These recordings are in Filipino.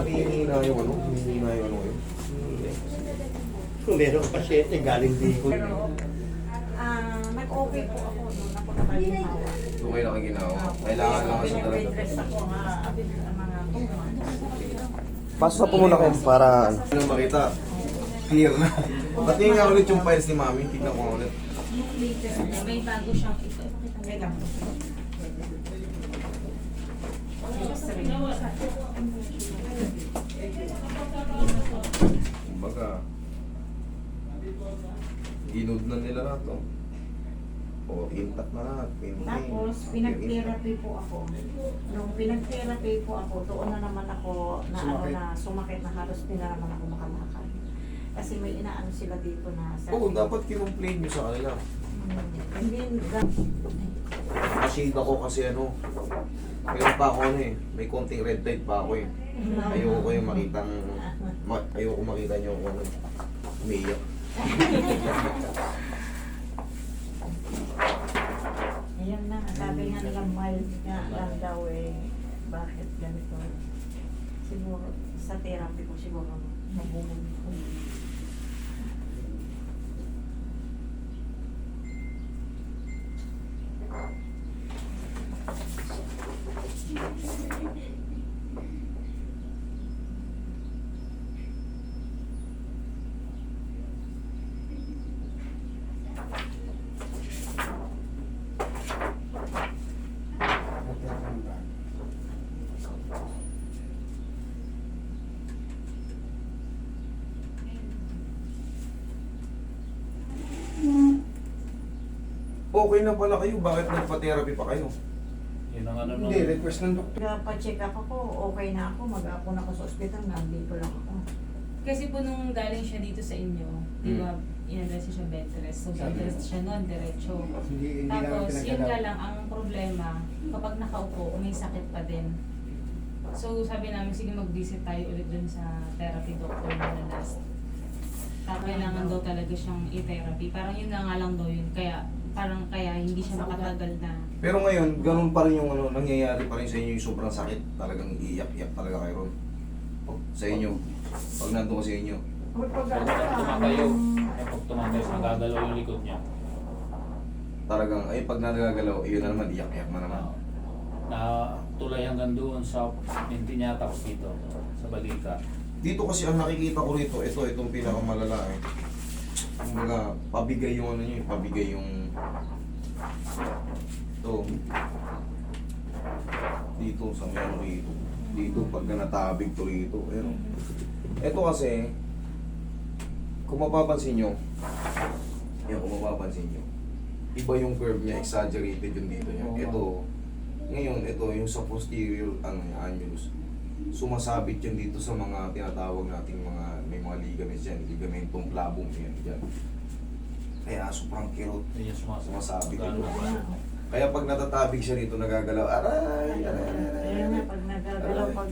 Nanghihina yung ano, nanghihina yung ano yun. Kung meron pasyente, galing Bicol. Pero, nag-okay po ako nung napunta kayo ng hawa. Doon kayo nakikinawa. Kailangan lang kasi talaga. Pinag-waitress ako nga, mga tuman. Pasok po muna kayo para ano makita. Clear na. Pati nga ulit yung files ni Mami. Tignan ko ulit. Yung latest niya, may bago siyang ito. Wait lang. Kumbaga, ginod na nila lahat, no? O, intact na lahat. Tapos, pinag-therapy po ako. Nung pinag-therapy po ako, doon na naman ako na Sumakit. sumakit na halos di na naman ako makalakad. Kasi may inaano sila dito na Oo, dapat kinumplain nyo sa kanila. Hindi, Shade ako kasi ano, mayroon pa ako ano eh, may konting red tide pa ako eh. Ayoko ko yung makitang, ayoko makita nyo kung ano, umiiyak. Ayan na, sabi nga nila mild nga lang daw eh. Bakit ganito? Siguro, sa therapy ko siguro mabungol ko. Okay na pala kayo, bakit nagpa-therapy pa kayo? Yun ang ano nung... Hindi, request ng doktor. Pa-check up ako, okay na ako, mag-apon ako sa ospital, nandito lang ako. Kasi po nung galing siya dito sa inyo, di ba, in-address siya bed rest. So, bed rest siya noon, diretso. Hindi namin Tapos, yun nga pinagalaw. lang, ang problema, kapag nakaupo, may sakit pa din. So, sabi namin, sige mag-visit tayo ulit dun sa therapy doctor na last. Tapos, kailangan daw talaga siyang i-therapy. Parang yun nga lang daw yun. Kaya hindi siya makatagal na. Pero ngayon, ganun pa rin yung ano, nangyayari pa rin sa inyo yung sobrang sakit. Talagang iiyak-iyak talaga kayo ron. Sa inyo. Pag nandun ko sa inyo. Ano Pag tumatayo, pag tumatayo, nagagalaw yung likod niya. Talagang, ay pag nagagalaw, yun na naman, iyak-iyak na naman. Na tulay hanggang doon sa minti niya tapos dito, sa balika. Dito kasi ang nakikita ko rito, itong pinakamalala eh. Kumbaga, pabigay yung ano nyo, pabigay yung... Ito. Dito, sa may ano rito. Dito, pag natabig to rito. Pero, ito kasi, kung mapapansin nyo, yan, kung mapapansin nyo, iba yung curve niya, exaggerated yung dito niya. Ito, ngayon, ito, yung sa posterior, ano, annulus, sumasabit yun dito sa mga tinatawag nating mga, may mga ligaments dyan, ligamentong flavum yan, dyan. Kaya sobrang kirot, Hindi niya sumasabit Gano'n ito. ba? Kaya pag natatabig siya dito, nagagalaw, aray, aray, aray, Kaya nga, aray. pag nagagalaw, pag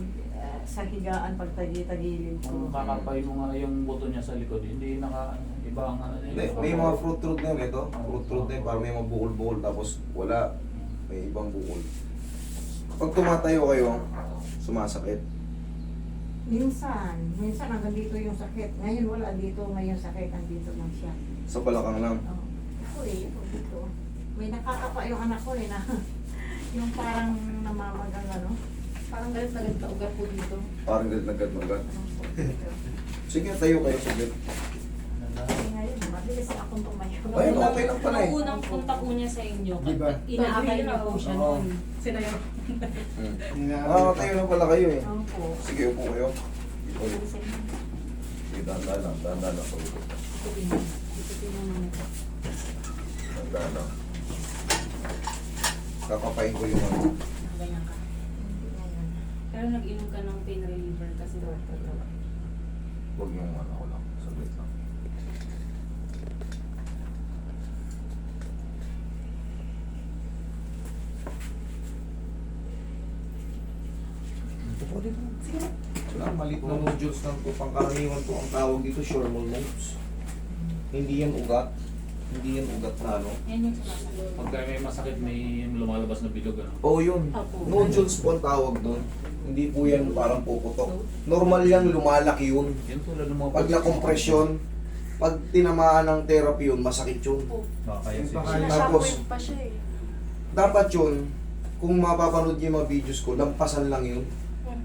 sa higaan, pag tagi-tagilid Kung ko. kakapay mo nga yung buto niya sa likod, hindi iba ang ano niya. Hindi, may mga fruit na yun, ito. Fruit na yun, parang may mga bukol-bukol, tapos wala. May ibang bukol. Pag tumatayo kayo, sumasakit. Minsan hanggang dito yung sakit. Ngayon wala dito, ngayon sakit, andito lang siya. Sa balakang lang. Oh. Ako ito dito. May nakakapa yung anak ko na yung parang namamagang ano. Parang galit na galit ka ugat po dito. Parang galit-nagad-magad. Sige, tayo kayo, sige. Kasi ngayon, mabilis akong tumayo. Ayun, okay lang pala eh. Nung unang punta po niya sa inyo, Diba? inaakay niyo po siya Oo. noon. Sila yun. Tayo na pala kayo eh. Opo. Sige, upo kayo. Ito. Bilisan mo. Sige, dahan-dahan lang, dahan-dahan lang. Ito naman ito. Dahan-dahan lang. Kakapain ko yung ano. Ganyan ka. Ngayon. Pero nag-inom ka ng pain reliever kasi Huwag yung ano ko lang. Sabit lang. Upo dito. Sige. Wala, malit na nodules lang po. Pangkaraniwan po ang tawag dito, Schormel nodes. Hindi yan ugat. Hindi yan ugat na ano. yan yung sumasalo. Pagka may masakit, may lumalabas na bilog. Ano? Oo yun. Opo. Nodules po ang tawag doon. Hindi po yan parang puputok. Normal yan, lumalaki yun. Yan tulad ng mga Pag na-compression, pag tinamaan ng therapy yun, masakit yun. Kaya Yung siya. baka- Tapos- Sinashockwave pa siya eh. Dapat yun, kung mapapanood niyo yung mga videos ko, lampasan lang yun.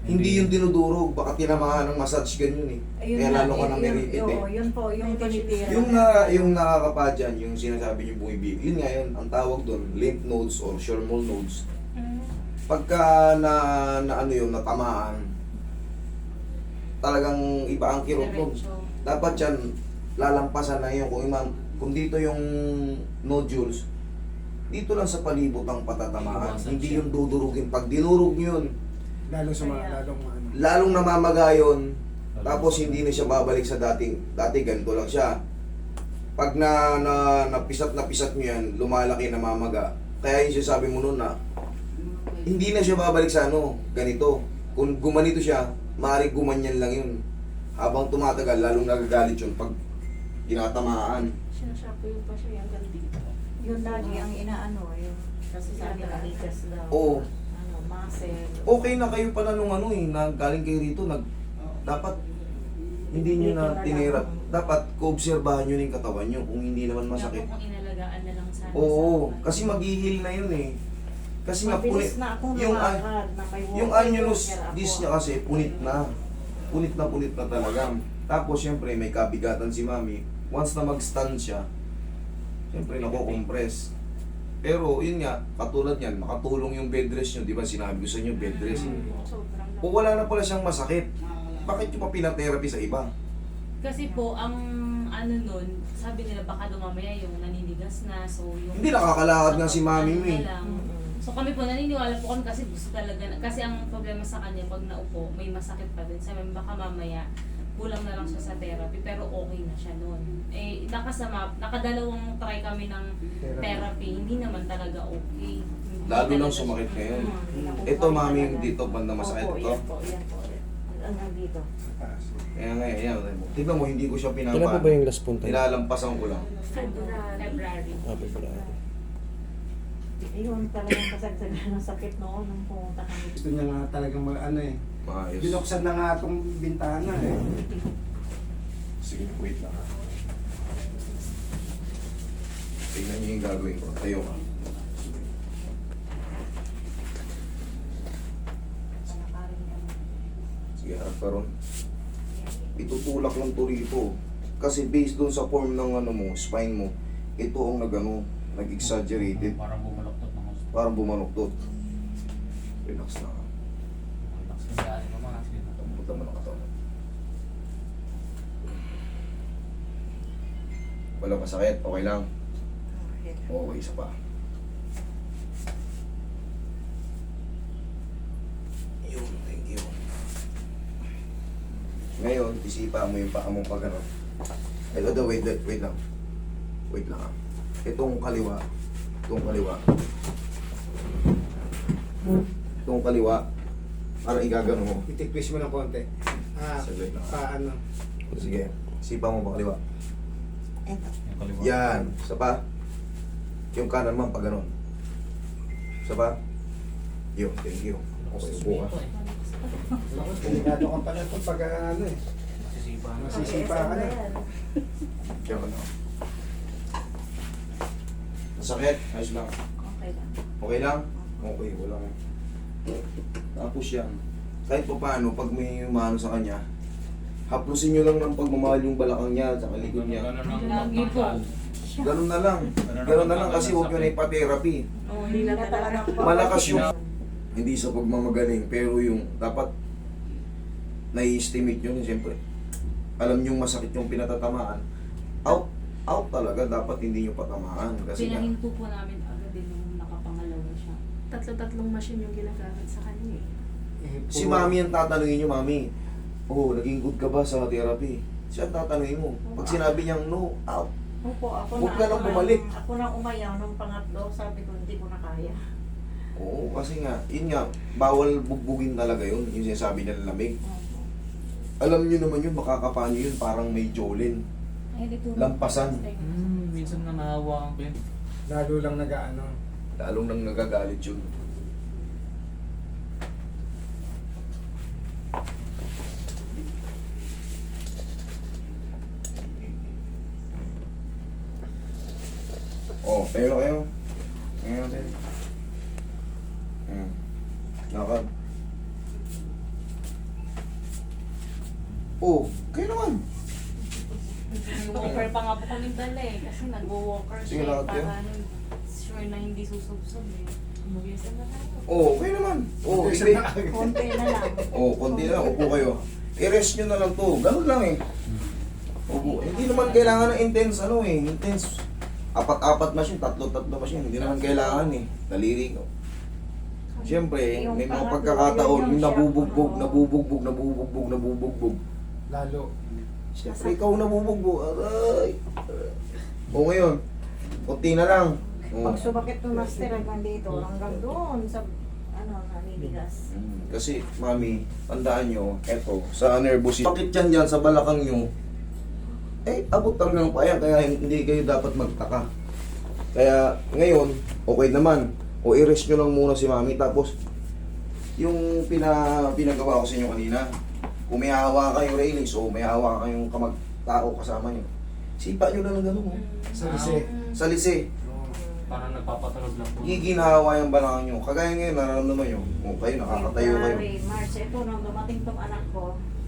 Hindi yung dinudurog, baka tinamaan ng massage ganyan eh. Kaya lalo ka nang niripit eh. Yun po, yung tinitira. Yung nakakapa dyan, yung sinasabi niyo bumibig, yun nga yun, ang tawag doon, lymph nodes or Schirmal nodes. Pagka na ano yun, natamaan, talagang iba ang kirot nun. Dapat yan, lalampasan na yun. Kung dito yung nodules, dito lang sa palibot ang patatamaan. Hindi yung dudurugin. Pag dinurog nyo yun, Lalo sa mga, lalong ano. lalong namamaga yun, tapos hindi na siya babalik sa dati ganito lang siya. Pag napisat nyo yan, lumalaki, namamaga. Kaya yung sinasabi mo nun na, hindi na siya babalik sa ano, ganito. Kung gumanito siya, maaaring gumanyan lang yun. Habang tumatagal, lalong nagagalit yun pag tinatamaan. Sinashockwave pa siya hanggang dito. Yun lagi ang inaano, yung kasi sabi na ligas daw. Oo. Ano, muscle. Okay na kayo pala nung ano eh, na galing kayo rito, dapat hindi nyo na tinira. Dapat koobserbahan nyo na yung katawan nyo kung hindi naman masakit. Kung inalagaan na lang sana. Oo, sa- kasi mag-heal na yun eh. Kasi nga punit, Mabilis na akong yung, lumakad na may yung walking annulus walker ako. disc niya kasi punit na. Punit na talaga. Tapos syempre may kabigatan si mami. Once na mag-stand siya, syempre nako-compress. Pero yun nga, katulad yan, makatulong yung bed rest nyo. Di ba sinabi ko sa inyo bed rest? Sobrang Kung wala na pala siyang masakit, bakit nyo pa pinatherapy sa iba? Kasi po, ang ano nun, sabi nila baka dumamaya yung naninigas na, so yung... Hindi nakakalakad nga si mami mo Ano eh. na lang. Mm-mm. So kami po, naniniwala po kami kasi gusto talaga, kasi ang problema sa kanya, pag naupo, may masakit pa din. Sabi baka mamaya, kulang na lang siya sa therapy, pero okay na siya noon. Eh, nakadalawang try kami ng therapy, hindi naman talaga okay. Hindi Lalo lang talaga sumakit siya- ngayon. Mm. Ito mami yung dito banda masakit Opo, ito. yan po, yan po. Hanggang dito. Taas. Kaya nga, yan. Tignan mo, hindi ko siya Kailan po pinapaan. ba yung last punta? Nilalampasan ko lang. February. February. Yun talagang kasagsagan ng sakit noon nung pumunta kami. Gusto niya nga talagang ano eh. Maayos. Binuksan na nga itong bintana eh. Sige, wait lang ha. Tingnan niyo yung gagawin ko. Tayo ka. Sige, harap ka ron. Itutulak lang to rito. Kasi based doon sa form ng ano mo, spine mo, ito ang nag-exaggerated. Parang bumaloktot ng hospital. Parang bumanuktot. Relax na ka. Relax ka dyan, mama. Tamutan mo ng katawan. Wala masakit? Okay lang? Okay, isa pa. Yun, thank you. Ngayon, isipa mo yung paa mong pag ano. Ito, wait lang. Wait lang ha. Itong kaliwa. Itong kaliwa. Para igagano mo. Itikpis mo ng konti. Saglit lang. Paano? Sige, isipa mo pa kaliwa. Eto. Yung kaliwa. Yan, isa pa. Yung kanan man pag ganon. Isa pa. Yun, thank you. Okay, upo ka. Delikado ka pala ito pag ano eh. Masisipa na. Masisipa ka na. Kaya ka na. Masakit? Ayos lang. Okay lang. Okay lang? Okay, wala nga. Tapos yan. Kahit pa paano, pag may umano sa kanya, haplusin nyo lang ng pagmamahal yung balakang niya at likod niya. Ganun ang Lagi po. magmahal. Ganun na lang. Ganun na lang kasi huwag nyo na ipa-therapy. Oh, hindi na talaga ako Malakas yung hindi sa pagmamagaling, pero yung dapat nai-estimate nyo, siyempre alam nyo masakit yung pinatatamaan, out talaga, dapat hindi nyo patamaan kasi nga, Pinahinto po namin agad din nung nakapangalawa siya. Tatlo-tatlong machine yung ginagamit sa kanya eh. si mami ang tatanungin nyo, mami, naging good ka ba sa therapy? Siya ang tatanungin mo. Pag sinabi niyang no, out. Opo, ako Huwag ka nang bumalik. Ako na umayaw nung pangatlo, sabi ko hindi ko na kaya. Oo, kasi nga, yun nga, bawal bugbugin talaga yun, yung sinasabi niya na lamig. Opo. Alam nyo naman yun, makakapaano yun, parang may jolin. Ay, dito. Lampasan. Minsan nga nahawakan ko yun. Lalo lang nag-ano. Lalong nang nagagalit yun. Oh, tayo na kayo. Ngayon natin. Lakad. Oh, kayo naman. May walker pa nga po kami dala eh. Kasi nagwo-walker Sige, siya lakad kayo. para sure na hindi susubsob eh. Mabilisan na tayo. Oh, kayo naman. Oh, Isa ibi. na agad. Konti na lang. Oh, konti na lang. Upo kayo. I-rest nyo na lang to. Ganun lang eh. Upo. Hindi naman kailangan ng intense ano eh. Intense. Apat-apat machine, tatlo-tatlo machine. Hindi naman kailangan eh. Daliri ko. Siyempre, Yung may mga pangatlo, pagkakataon, yun yung siya. nabubugbog. Lalo. Siyempre, ikaw nabubugbog. Aray. O ngayon, konti na lang. Oh. Pag sumakit ng master hanggang dito, hanggang doon sa naninigas. Kasi, mami, tandaan nyo, eto, sa nervous system. Bakit yan dyan sa balakang nyo? Eh, abot hanggang pa yan, kaya hindi kayo dapat magtaka. Kaya, ngayon, okay naman. O i-rest nyo lang muna si mami. Tapos, yung pinagawa ko sa inyo kanina, kung may hawa kayong railings o may hawa kayong kamag-tao kasama nyo, sipa nyo na ng gano'n. Oh. Sa lise. Sa lise, Parang nagpapatulog lang po. giginawa yung balakang nyo. Kagaya ngayon, nararamdaman nyo. O kayo, nakakatayo kayo. February, March, ito nung dumating tong anak ko,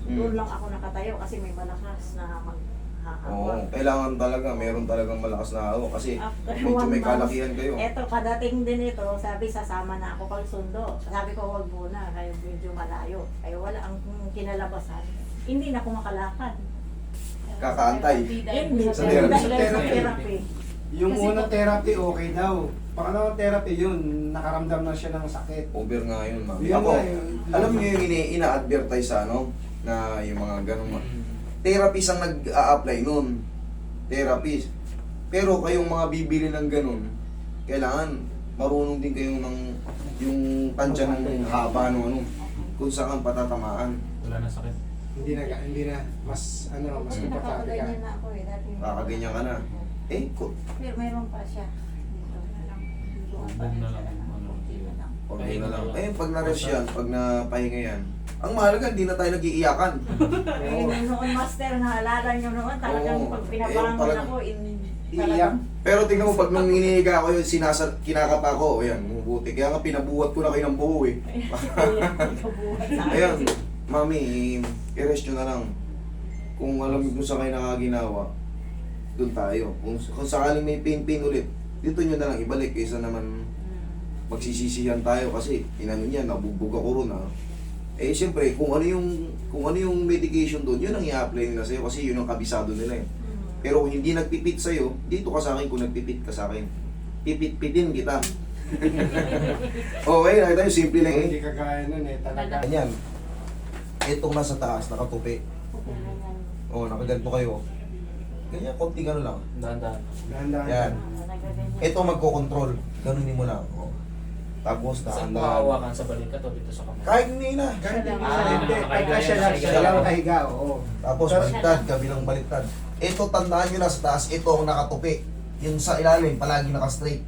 doon lang ako nakatayo kasi may malakas na maghahawa. Oo, kailangan talaga, meron talagang malakas na hawa kasi After medyo 1 may month, kalakihan kayo. Eto, kadating din ito, sabi sasama na ako pag sundo. Sabi ko, wag muna, kaya medyo malayo. Kaya wala ang kinalabasan. Hindi na ako makalakad. Kakaantay. Hindi, Sa dahil therapy. sa therapy. Yung Kasi unang po- therapy, okay daw. Pangalawang therapy yun, nakaramdam na siya ng sakit. Over nga yun, mami. Yun Ako, nga eh. alam niyo yung ina-advertise sa ano, na yung mga ganong therapist ang nag-a-apply nun. Therapist. Pero kayong mga bibili ng ganun, kailangan marunong din kayo ng yung tansya ng haba ng ano, kung saan patatamaan. Wala na sakit. Hindi na, mas Kasi komportable ka. nakakaganyan na ako eh. Dati Kakaganyan ka na. Eh, Pero mayroon pa siya. Dito na lang. Dito Huwag pa na siya lang, na. ano. Konti na lang. pag Pahinga na lang. lang. Eh, pag na-rest yan, pag napahinga yan, ang mahalaga, hindi na tayo nag-iiyakan. Eh, noon master, naalala nyo noon, talagang Oo. pag Eh, pinabangon talagang ako, Iiyak. Pero tingnan mo, pag nung inihiga ko yun, kinakapa ko, ayan, buti. Kaya nga pinabuhat ko na kayo ng buo eh. Ayan, mami, i-rest nyo na lang. Kung alam nyo kung saan kayo nakaginawa, doon tayo. Kung sakaling may pain ulit, dito nyo na lang ibalik kaysa naman magsisisihan tayo kasi inano niya, nabugbog ako ron ha. Eh siyempre, kung ano yung medication doon, yun ang i-apply nila sa'yo kasi yun ang kabisado nila eh. Pero kung hindi nagpipit sa'yo, dito ka sa akin kung nagpipit ka sa akin. Pipit-pitin kita. Okay, nakita nyo, simple lang eh. Hindi kagaya nun eh, talaga. Ganyan. Itong nasa taas, nakatupi. O, nakaganto kayo. Ganyan, konti gano'n lang. Dahan-dahan. Dahan-dahan. Yan. Ito magko-control. Ganunin mo lang. O. Tapos, Saan mo dahan-dahan. hawakan sa balikat o dito sa kamay? Kahit hindi na. Kahit hindi Ah, hindi, pagka siya lang, nakahiga. siya lang kahiga, oo. Tapos, baliktad, kabilang baliktad. Ito, tandaan nyo na sa taas, ito ang nakatupi. Yung sa ilalim, palagi naka-straight.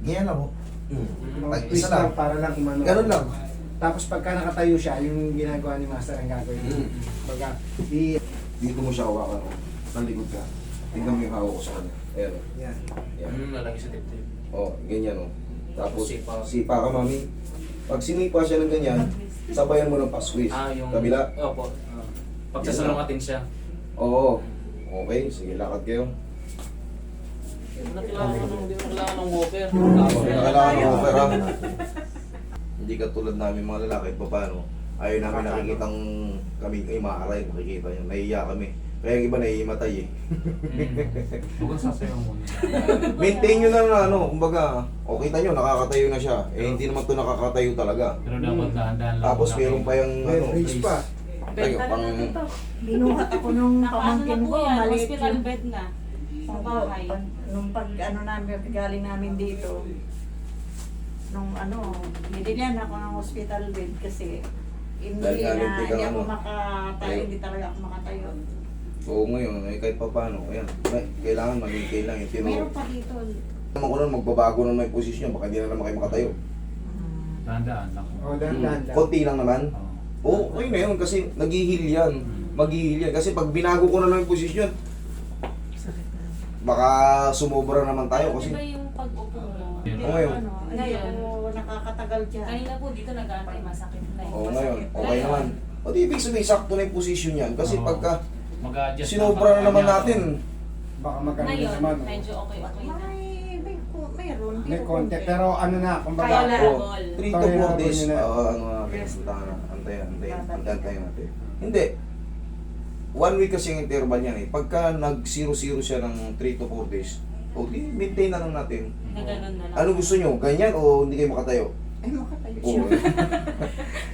Ganyan lang po. Like, Twist isa lang. lang para lang umano. Ganun lang. Tapos pagka nakatayo siya, yung ginagawa ni Master ang gagawin. Pagka, Dito mo siya hawakan. O. Nalikod ka. Tingnan mo yung hawak ko sa kanya. Ayan. o. yan. Yan. Lalagay sa dibdib. O, ganyan o. Tapos, Sipa. sipa ka, mami. Pag sinipa siya ng ganyan, sabayan mo ng pa-squeeze. Yung... Kabila. Opo. Pagsasalungatin siya. Oo. Okay, sige, lakad kayo. Hindi mo kailangan ng walker. Huwag na kailangan ng offer ha. Hindi ka tulad namin mga lalaki, pa paano? Ayaw namin nakikitang kami ay maaray, makikita nyo. Nahiya kami. Kaya yung iba nahihimatay eh. Huwag kang sasayaw muna. Maintain nyo na ano, kumbaga, o kita nyo, nakakatayo na siya. Eh hindi naman to nakakatayo talaga. Pero dapat dahan-dahan lang. Tapos meron pa yung May ano, raise pa. tayo, pang... Binuhat ako nung Nakaano na pamangkin po ko, yan, maliit hospital yung bed na. Sa Opo, bahay. nung pag ano namin, galing namin dito, nung ano, binigyan ako ng hospital bed kasi hindi Dahil nga, na, lintik hindi ang ako ano. makatayo, Ayun. hindi talaga ako makatayo. Oo ngayon, eh kahit pa paano, ayan. Kailangan mag-maintain lang yung tino. Meron pa dito. Naman ko nun, magbabago na may posisyon, baka hindi na naman kayo makatayo. Dahan-dahan lang. O, dahan-dahan lang. Konti lang naman. Oo. Oo, okay na yun kasi nag-heal yan. Mag-heal yan. Kasi pag binago ko na lang yung posisyon, baka sumobra naman tayo kasi Diba yung pag-upo mo? Yun. ngayon. Ngayon, nakakatagal dyan. Kanina po dito nag-aantay, masakit na Oo, ngayon, okay naman. O di ibig sabihin, sakto na yung position yan. Kasi Oo. pagka Mag-a-adjust sinobra na naman kanya. natin, Baka maganda Ngayon, naman. oh. medyo okay-okay na. Mayroon. May konti. Pero ano na, kumbaga, Kaya na. oh, Ball. 3 to 4 days, Yun na. ano natin, Yes. antayin natin. Hindi. 1 week kasi yung interval yan eh. Pagka nag-0-0 siya ng 3 to 4 days, o di, maintain na lang natin. Na ganun na lang. Ano gusto nyo? Ganyan o hindi kayo makatayo? Ay, makatayo Oo. siya.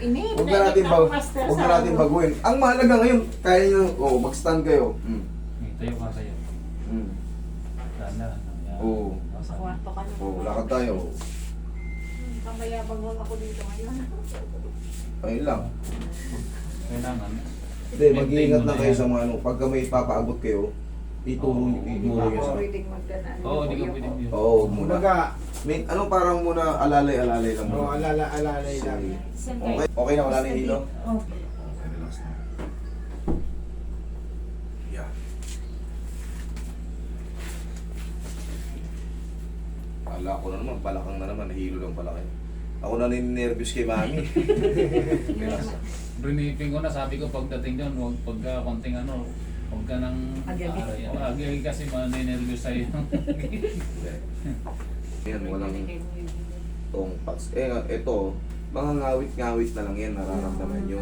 Inip. Huwag na natin, huwag na natin baguhin. Ang mahalaga ngayon, kaya nyo, mag-stand kayo. Tayo ka tayo. Dahan-dahan lang. Yan. Oo. Sa kwarto ka naman. Oo, lakad tayo. Kamayabang lang ako dito ngayon. Ayun lang. Kailangan. Hindi, mag-iingat lang kayo sa mga ano. Pagka may papaabot kayo, ituro nyo sa... Pwedeng magdaan. Oo, hindi ka pwede yun. Oo, huwag muna. kumbaga, May, anong parang muna alalay-alalay lang oh, muna. alalay lang. Siyempre, Okay, okay na, wala na yung hilo? Oh. Okay, relax na. Yan. Kala ko na naman, palakang na naman, nahilo lang pala kayo. Ako na nininervous kay mami. Relax. Briniping ko na, sabi ko pagdating doon, huwag pagka konting ano, huwag ka nang Agagi. agagi kasi maninervous sa'yo. Yan, walang tong pats. Ito, mga ngawit-ngawit na lang yan, nararamdaman nyo.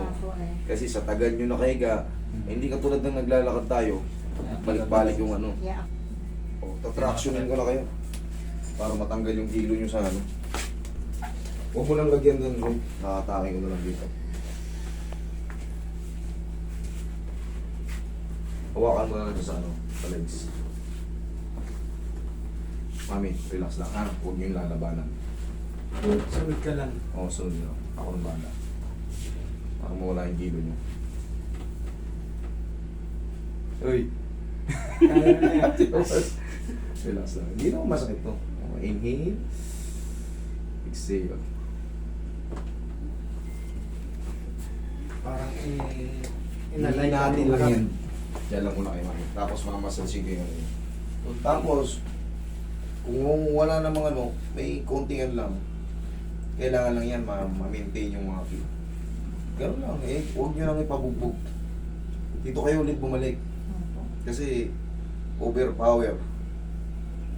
Kasi sa tagal nyo nakahiga, hindi katulad ng naglalakad tayo, balik-balik yung ano. Yeah. O, tatractionin ko na kayo. Para matanggal yung hilo nyo sa ano. Huwag mo lang lagyan doon, Roy. Nakatake ko na lang dito. Hawakan mo na lang sa ano, sa legs. Mami, relax lang ha. Huwag nyo yung lalabanan. Sunod ka lang. Oo, sunod nyo. Ako nang bahala. Para mawala yung hilo nyo. Uy! Kaya na yan. Relax lang. Hindi naman masakit to. Okay, inhale. Exhale. Parang Inalay natin lang yan. Diyan lang muna kayo, mami. Tapos mamasalsing kayo. Tapos, kung wala namang ano, may konting ano lang, kailangan lang yan ma-maintain yung mga feet. Ganun lang eh, huwag nyo lang ipabugbog. Dito kayo ulit bumalik. Kasi, overpower.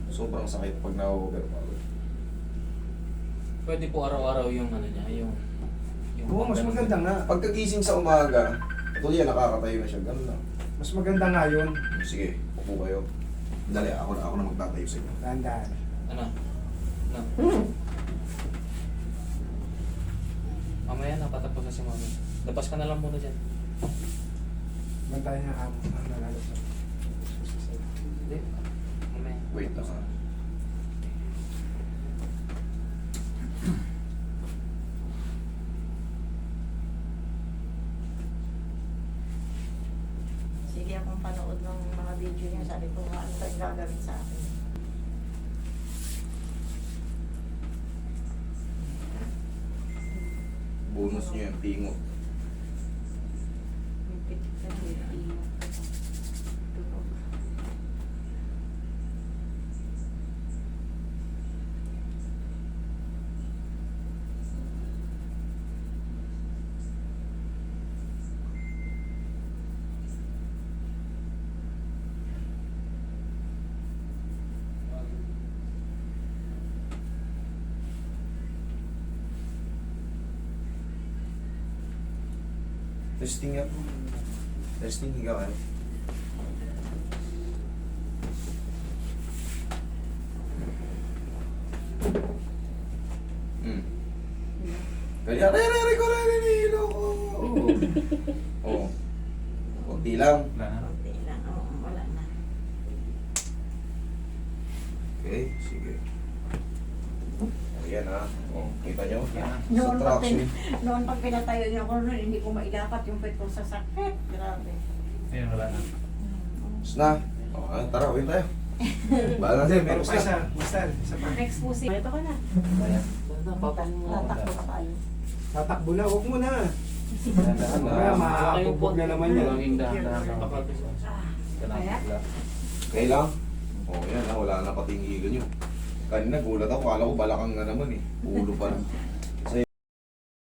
Sobrang sakit pag na-overpower. Pwede po araw-araw yung ano niya, yung Oo, mas maganda nga. Pagkagising sa umaga, tuloy yan, nakakatayo na siya. Ganun lang. Mas maganda nga yun. Sige, upo kayo. Dali, ako na magtatayo sa inyo. Dahan-dahan. ano. No. Mamaya na patapos na si Mami. Labas ka na lang muna dyan. Bantayan niya ako. Ang nalalasap. Hindi. Mamaya. Wait lang ha. Sige akong panood ng mga video niya. Sabi ko, ano tayo gagawin sa akin? Bonus nyo yung tingo. May pitik na dito. Tunog. Testing yan. Testing, higa ka. Kaya, re ko na nililo ko. Oo. Kunti lang. Wala na. Konti lang. Oo, wala na. Okay, sige. Ayan ha. Oh, kita nyo? Noon pag, Subtraction. noon pag pinatayo niyo ako noon, hindi ko maidapat yung pet ko sa sakit. Grabe. Ayun, wala na. Tapos na. Oh, tara, uwi tayo. Bahala natin, Meron tapos pa na. isa. Basta, isa pa. next po si... Ito ka na. Tatakbo na tayo. Tatakbo na, huwag mo na. Dahan-dahan na. Kaya makakabog na naman yan. Laging dahan-dahan lang. Kaya? Ganun lang. Okay lang? Oh, yan ha, wala na patinggilan nyo. Kanina gulat ako, kala ko balakang nga naman eh. Ulo pa lang.